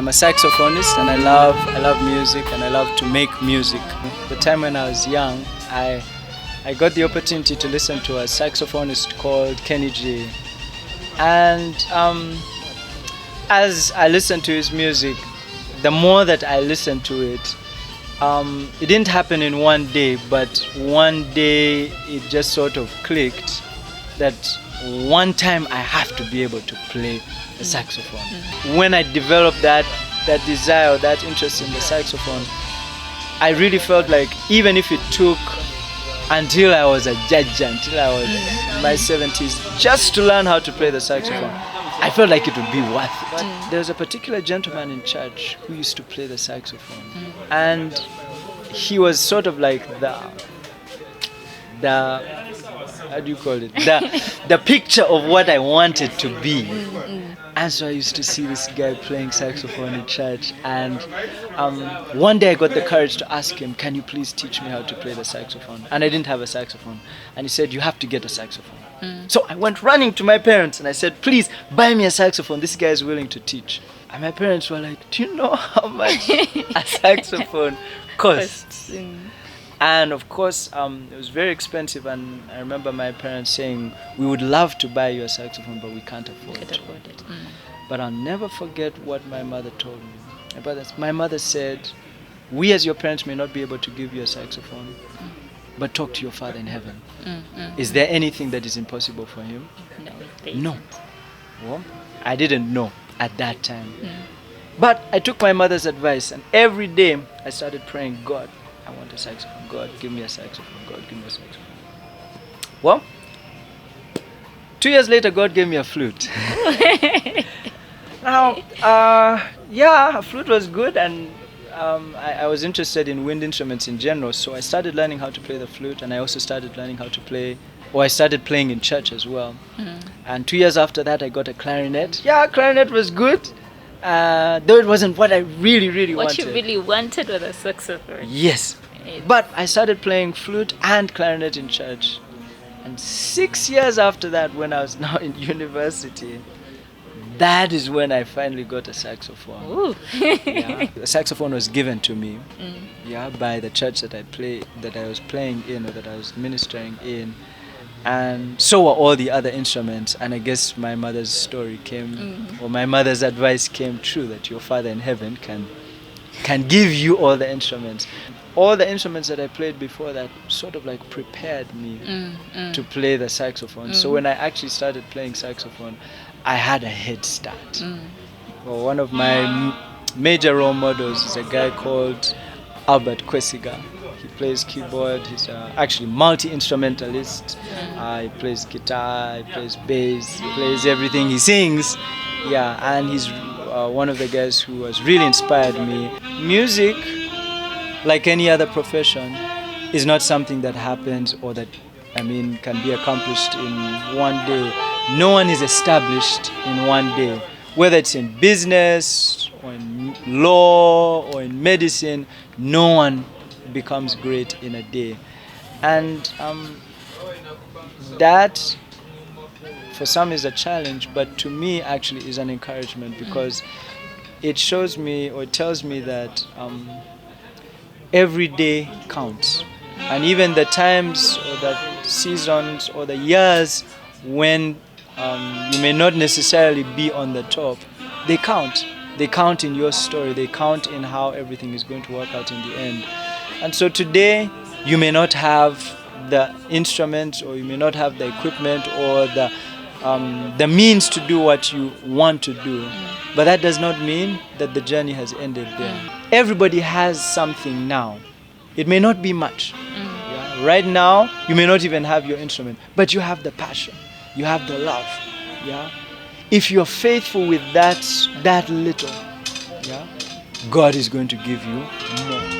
I'm a saxophonist, and I love music, and I love to make music. The time when I was young, I got the opportunity to listen to a saxophonist called Kenny G. And as I listened to his music, the more that I listened to it, it didn't happen in one day, but one day it just sort of clicked that one time I have to be able to play the saxophone. When I developed that desire, that interest in the saxophone, I really felt like even if it took until I was a judge, until I was in my 70s, just to learn how to play the saxophone, I felt like it would be worth it. But there was a particular gentleman in church who used to play the saxophone, and he was sort of like the how do you call it? The picture of what I wanted to be. And so I used to see this guy playing saxophone in church, and one day I got the courage to ask him, can you please teach me how to play the saxophone? And I didn't have a saxophone. And he said, you have to get a saxophone. So I went running to my parents and I said, please buy me a saxophone. This guy is willing to teach. And my parents were like, do you know how much a saxophone costs? And of course, it was very expensive, and I remember my parents saying, we would love to buy you a saxophone, but we can't afford it. But I'll never forget what my mother told me. My mother said, we as your parents may not be able to give you a saxophone, but talk to your Father in heaven. Is there anything that is impossible for him? No. Well, I didn't know at that time. But I took my mother's advice, and every day I started praying, God, I want a saxophone. God, give me a saxophone. God, give me a saxophone. Well, 2 years later, God gave me a flute. Now, a flute was good, and I was interested in wind instruments in general, so I started learning how to play the flute, and I also started learning how to play, I started playing in church as well. And 2 years after that, I got a clarinet. Yeah, clarinet was good. Though it wasn't what I really wanted. What you really wanted was a saxophone. Yes. But I started playing flute and clarinet in church. And 6 years after that, when I was now in university, that is when I finally got a saxophone. Ooh. The saxophone was given to me by the church that I was playing in, or that I was ministering in. And so were all the other instruments. And I guess my mother's story came, or my mother's advice came true, that your Father in heaven can give you all the instruments. All the instruments that I played before that sort of like prepared me to play the saxophone. So when I actually started playing saxophone, I had a head start. Well, one of my major role models is a guy called Albert Kwesiga. He plays keyboard. He's actually multi-instrumentalist. He plays guitar, he plays bass, he plays everything. He sings. Yeah, and he's one of the guys who has really inspired me. Music, like any other profession, is not something that happens or that, can be accomplished in one day. No one is established in one day. Whether it's in business, or in law, or in medicine, no one becomes great in a day. And that for some is a challenge, but to me actually is an encouragement, because it shows me, or it tells me that every day counts. And even the times or the seasons or the years when you may not necessarily be on the top, they count. They count in your story. They count in how everything is going to work out in the end. And so today, you may not have the instruments, or you may not have the equipment, or the means to do what you want to do. But that does not mean that the journey has ended there. Everybody has something now. It may not be much. Yeah? Right now, you may not even have your instrument, but you have the passion. You have the love. Yeah? If you're faithful with that little, God is going to give you more.